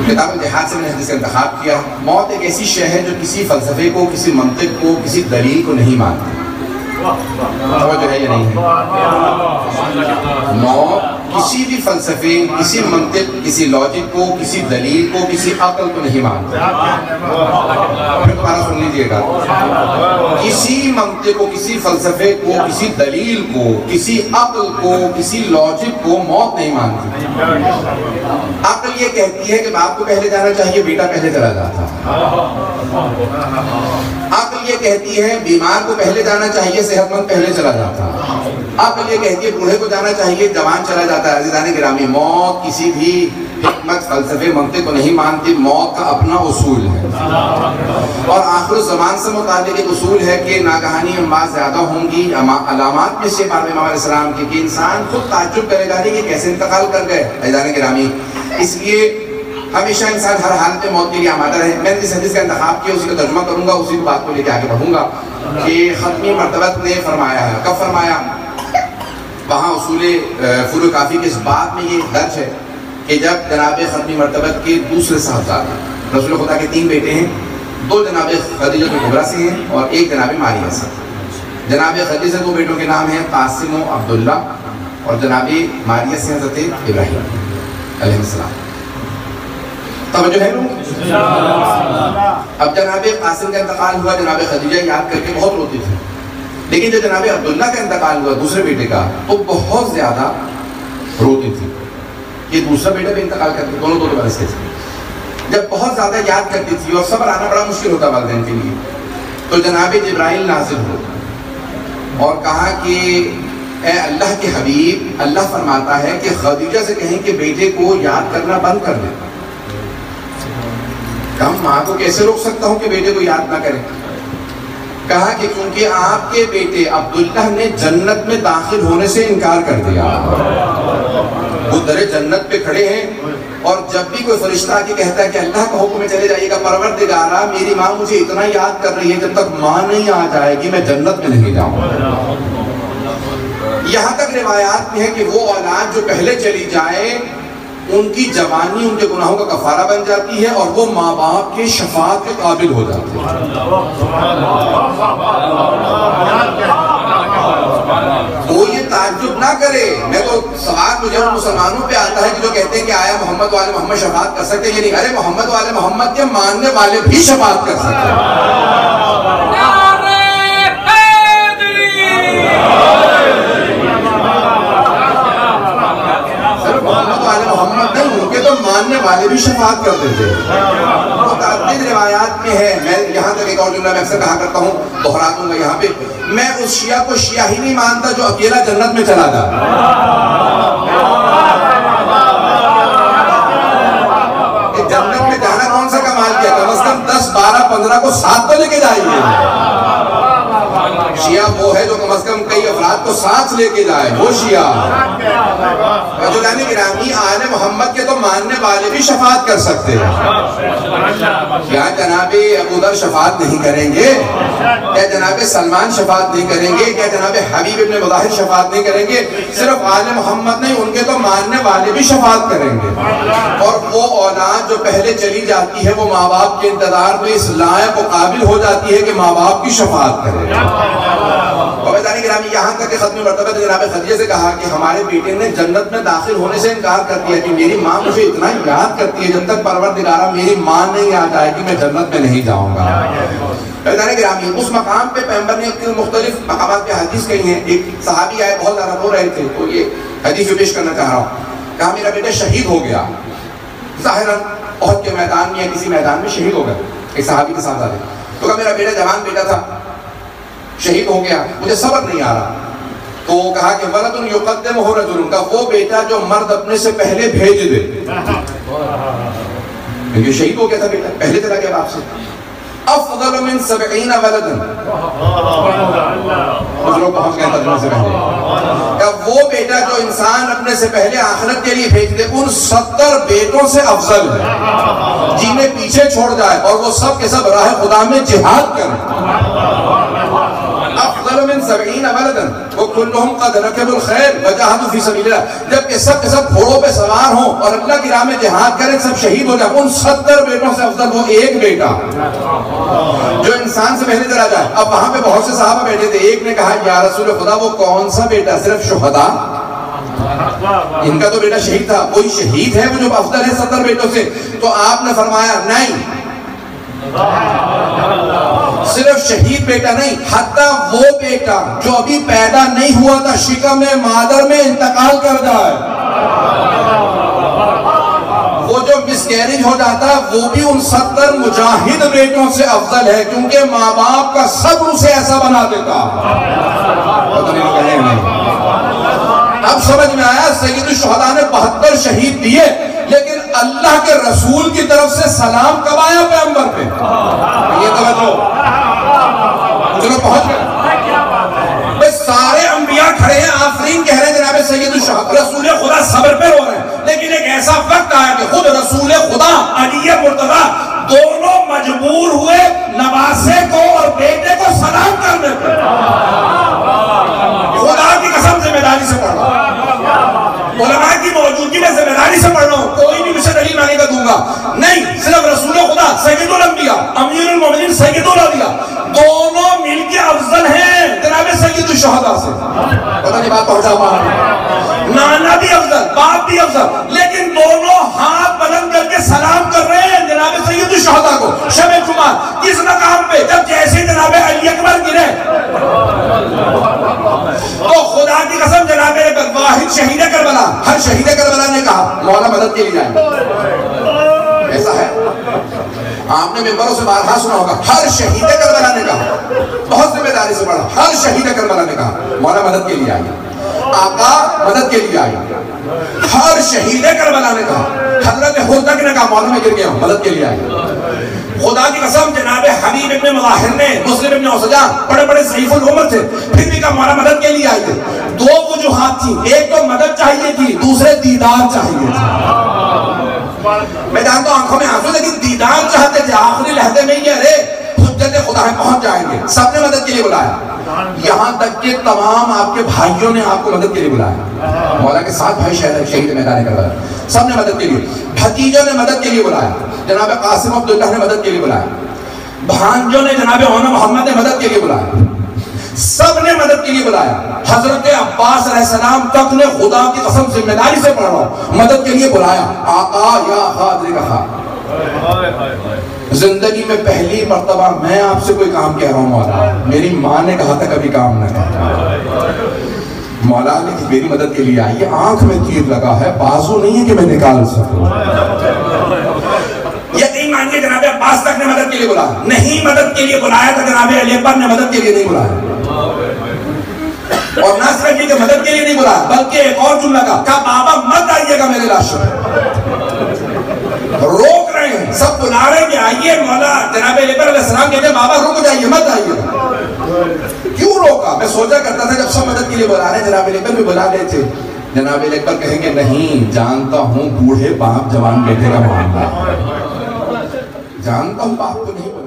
کتاب الجہاد سے میں نے حدیث کا انتخاب کیا. موت ایک ایسی شے ہے جو کسی فلسفے کو، کسی منطق کو، کسی دلیل کو نہیں مانتی. توجہ ہے یا نہیں ہے؟ موت کسی بھی فلسفے، کسی منطق، کسی لاجک کو، کسی دلیل کو، کسی عقل کو نہیں مانتا. پھر دوبارہ سن لیجیے گا. کسی منطق کو، کسی فلسفے کو، کسی دلیل کو، کسی عقل کو، کسی لاجک کو موت نہیں مانتی. عقل یہ کہتی ہے کہ باپ کو پہلے جانا چاہیے، بیٹا پہلے چلا جاتا. عقل یہ کہتی ہے بیمار کو پہلے جانا چاہیے، صحت مند پہلے چلا جاتا. عقل یہ کہتی ہے بوڑھے کو جانا چاہیے، جوان چلا جاتا ہے. عزیزان گرامی، موت کسی بھی حکمت، فلسفے، منطق کو نہیں مانتی. موت کا اپنا اصول ہے، اور آخر الزمان سے متعلق ایک اصول ہے کہ ناگہانی اموات زیادہ ہوں گی. علامات میں سے بارے میں امام علیہ السلام کی کہ انسان خود تعجب کرے گا کہ کیسے انتقال کر گئے. عزیزان گرامی، اس لیے ہمیشہ انسان ہر حالت میں موت کے لیے آمادہ رہے. میں نے جس حدیث کا انتخاب کیا اسی کا ترجمہ کروں گا، اسی بات کو لے کے آگے بڑھوں گا کہ ختمی مرتبت نے فرمایا ہے. کب فرمایا؟ وہاں اصول فروع کافی کے اس بات میں یہ درج ہے کہ جب جناب ختمی مرتبت کے دوسرے صاحبزادے، رسول خدا کے 3 بیٹے ہیں، 2 جناب خدیجہ کبریٰ سے ہیں اور 1 جناب ماریہ سے. جناب خدیجہ سے 2 بیٹوں کے نام ہیں قاسم و عبداللہ، اور جناب ماریہ سے حضرت ابراہیم علیہ السلام. توجہ ہے لوگ؟ اب جناب قاسم کا انتقال ہوا، جناب خدیجہ یاد کر کے بہت روتی تھی. لیکن جب جناب عبداللہ کا انتقال ہوا، دوسرے بیٹے کا، تو بہت زیادہ روتی تھی. یہ دوسرا بیٹا بھی انتقال کرتے، دونوں برس کے تھے. جب بہت زیادہ یاد کرتی تھی اور صبر آنا بڑا مشکل ہوتا والدین کے لیے، تو جناب جبرائیل نازل ہو اور کہا کہ اے اللہ کے حبیب، اللہ فرماتا ہے کہ خدیجہ سے کہیں کہ بیٹے کو یاد کرنا بند کر دیں. ہم ماں کو کیسے روک سکتا ہوں کہ بیٹے کو یاد نہ کریں؟ کہا کہ کیونکہ آپ کے بیٹے عبداللہ نے جنت میں داخل ہونے سے انکار کر دیا. وہ در جنت پہ کھڑے ہیں، اور جب بھی کوئی فرشتہ آ کے کہتا ہے کہ اللہ کا حکم میں چلے جائیے گا، پروردگارا میری ماں مجھے اتنا یاد کر رہی ہے، جب تک ماں نہیں آ جائے گی میں جنت میں نہیں جاؤں. یہاں تک روایات میں ہے کہ وہ اولاد جو پہلے چلی جائے، ان کی جوانی ان کے گناہوں کا کفارہ بن جاتی ہے اور وہ ماں باپ کے شفاعت کے قابل ہو جاتے ہیں. وہ یہ تعجب نہ کرے. میں تو سوال مجھے ان مسلمانوں پہ آتا ہے کہ جو کہتے ہیں کہ آیا محمد والے محمد شفاعت کر سکتے ہیں. یہ نہیں، ارے محمد والے محمد کے ماننے والے بھی شفاعت کر سکتے ہیں. محمد نہیں، ان کے تو ماننے والے بھی شفاعت کرتے تھے. متعدد روایات میں ہے. میں یہاں تک ایک اور جملہ میں اکثر کہا کرتا ہوں، دہرا دوں گا یہاں پہ، میں اس شیعہ کو شیعہ ہی نہیں مانتا جو اکیلا جنت میں چلا جاتا. جنت میں جانا کون سا کمال کیا؟ کم از کم 10 12 15 کو ساتھ تو لے کے جائیے. شیعہ وہ ہے جو کم از کم کئی افراد کو ساتھ لے کے جائے، وہ شیعہ. رجلان گرامی، آل محمد کے تو ماننے والے بھی شفاعت کر سکتے ہیں. کیا جناب ابو ذر شفاعت نہیں کریں گے؟ کیا جناب سلمان شفاعت نہیں کریں گے؟ کیا جناب حبیب ابن مظاہر شفاعت نہیں کریں گے؟ صرف آل محمد نہیں، ان کے تو ماننے والے بھی شفاعت کریں گے. اور وہ اولاد جو پہلے چلی جاتی ہے، وہ ماں باپ کے انتظار میں اس لائق و قابل ہو جاتی ہے کہ ماں باپ کی شفاعت کرے. عزیزان گرامی، یہاں تک کہ ختم مرتبہ جناب خدیجہ سے کہا کہ ہمارے بیٹے نے جنت میں داخل ہونے سے انکار کر دیا کہ میری ماں مجھے اتنا یاد کرتی ہے، جب تک پروردگارہ میری ماں نہیں آ جائے گی میں جنت میں نہیں جاؤں گا. عزیزان گرامی، اس مقام پہ پیغمبر نے مختلف مقامات پہ حدیث کہی ہیں. ایک صحابی آئے، بہت زیادہ رو رہے تھے، تو یہ حدیث پیش کرنا چاہ رہا ہوں. کہا میرا بیٹا شہید ہو گیا. ظاہراً احد کے میدان میں یا کسی میدان میں شہید ہو گیا ایک صحابی کے ساتھ آتے. تو کہا میرا بیٹا جوان بیٹا تھا، شہید ہو گیا، مجھے صبر نہیں آ رہا. تو کہا کہ ولد یقدمہ رجل، کا وہ بیٹا جو مرد اپنے سے پہلے بھیج دے. کیونکہ شہید ہو گیا تھا بیٹا، پہلے چلا گیا باپ سے. افضل من 70 ولدا، بزرگ کو ہم کہتے ہیں ترجمے سے پہلے، کہ وہ بیٹا جو انسان اپنے سے پہلے آخرت کے لیے بھیج دے ان 70 بیٹوں سے افضل ہے جنہیں پیچھے چھوڑ جائے اور وہ سب کے سب راہ خدا میں جہاد کریں. افضل من 70 ولدا، وہ وَكُلُّهُمْ قَدْ رَكَبُوا الْخَيْرَ وَجَاهَدُوا فِي سَبِيلِ اللَّهِ، جب کہ سب کے سب گھوڑوں پہ سوار ہوں اور اللہ کی راہ میں جہاد کریں، سب شہید ہو جائیں، ان 70 بیٹوں سے افضل وہ ایک بیٹا جو انسان سے پہلے چلا جائے۔ اب وہاں پہ بہت سے صحابہ بیٹھے تھے، ایک نے کہا یا رسول خدا وہ کون سا بیٹا؟ صرف شہداء؟ ان کا تو بیٹا شہید تھا، کوئی شہید ہے وہ جو افضل ہے 70 بیٹوں سے؟ تو آپ نے فرمایا نہیں، صرف شہید بیٹا نہیں، حتیٰ وہ بیٹا جو ابھی پیدا نہیں ہوا تھا، شکم مادر میں انتقال کر جائے، وہ جو مسکیریج ہو جاتا ہے، وہ بھی ان 70 مجاہد بیٹوں سے افضل ہے، کیونکہ ماں باپ کا صبر اسے ایسا بنا دیتا۔ اب سمجھ میں آیا، سید الشہداء نے 72 شہید دیے، لیکن اللہ کے رسول کی طرف سے سلام کب آیا پیغمبر پہ؟ یہ توجہ، چلو پہنچ گئے، سارے انبیاء کھڑے ہیں، آفرین کہہ رہے ہیں جناب سید الشہداء، رسول خدا صبر پہ رو رہے ہیں، لیکن ایک ایسا وقت آیا کہ خود رسول خدا علی مرتضیٰ دونوں مجبور ہوئے نواسے کو اور بیٹے کو سلام کرنے پہ۔ خدا کی قسم ذمہ داری سے پڑھ رہا ہوں، علماء کی موجودگی میں ذمہ داری سے پڑھ رہا ہوں، کوئی بھی مجھے دلیل مانگے گا دوں گا نہیں، صرف رسول خدا سید الانبیاء امیر المومنین سید الاولیاء دونوں مل کے افضل ہیں جناب سید الشہداء سے۔ پتہ نہیں بات پہنچا پا، نانا بھی افضل، باپ بھی افضل، لیکن دونوں ہاتھ بلند کر کے سلام کر رہے ہیں جناب سید الشہداء کو شب جمعہ، کس مقام پہ؟ جب جیسے جناب علی اکبر گرے تو خدا کی قسم جناب واحد شہید کربلا، ہر شہید کربلا نے کہا مولا مدد کے لیے آئیں۔ ایسا ہے، آپ نے ممبروں سے بارہا سنا ہوگا، ہر شہید کربلا نے کہا، بہت ذمہ داری سے پڑھا، ہر شہید کربلا نے کہا مولا مدد کے لیے آئیں، آقا مدد کے لیے آئیں۔ ہر شہید کربلا نے کہا، حضرت حدق نے کہا مولا میں گر گیا ہوں، مدد کے لیے آئیں۔ خدا کی قسم جناب حبیب ابن مظاہر نے، مسلم ابن عثجان بڑے بڑے ضعیف العمر تھے، پھر بھی کہا مولا مدد کے لیے آئے تھے۔ دو وجوہات تھی، ایک تو مدد چاہیے تھی، دوسرے دیدار چاہیے تھا۔ میں جانتا ہوں آنکھوں میں آنسو، لیکن دیدار چاہتے تھے، آخری لحظے میں یہ رہے حجت خدا میں پہنچ جائیں گے، سب نے مدد کے لیے بلایا، یہاں تک کہ تمام آپ کے بھائیوں نے آپ کو مدد کے لیے بلایا، مولا کے 7 بھائی شہید میدان کربلا، سب نے مدد کے لیے، بھتیجوں نے مدد کے لیے بلایا، جناب قاسم عبداللہ نے مدد کے لیے بلایا، بھانجوں نے جناب عون محمد نے مدد کے لیے بلایا، سب نے مدد کے لیے بلایا۔ حضرت عباس علیہ السلام تک نے خدا کی قسم ذمہ داری سے پڑھ رہا ہوں مدد کے لیے بلایا، آقا یا خادر کہا۔ زندگی میں پہلی مرتبہ میں آپ سے کوئی کام کہہ رہا ہوں مولا، میری ماں نے کہا تھا کبھی کام نہ کرنا، مولا نے میری مدد کے لیے آئی، آنکھ میں تیر لگا ہے، بازو نہیں ہے کہ میں نکال سکوں۔ یقین مانیے جناب عباس تک نے مدد کے لیے بلایا، نہیں مدد کے لیے بلایا تھا جناب علی اکبر نے مدد کے لیے نہیں بلایا، اور نہ صرف یہ کہ مدد کے لیے نہیں بلایا بلکہ ایک اور جملہ کہا بابا مت آئیے گا میرے لاش روک رہے ہیں، سب بلا رہے ہیں کہ آئیے، مولا جناب علی اکبر علیہ السلام کہتے ہیں بابا رک جائیے مت آئیے۔ کیوں روکا؟ میں سوچا کرتا تھا جب سب مدد کے لیے بلا رہے ہیں، جناب علی اکبر بھی بلا رہے تھے، جناب علی اکبر کہیں گے نہیں جانتا ہوں بوڑھے باپ جوان بیٹے کا معاملہ، جانتا ہوں باپ کو نہیں بلا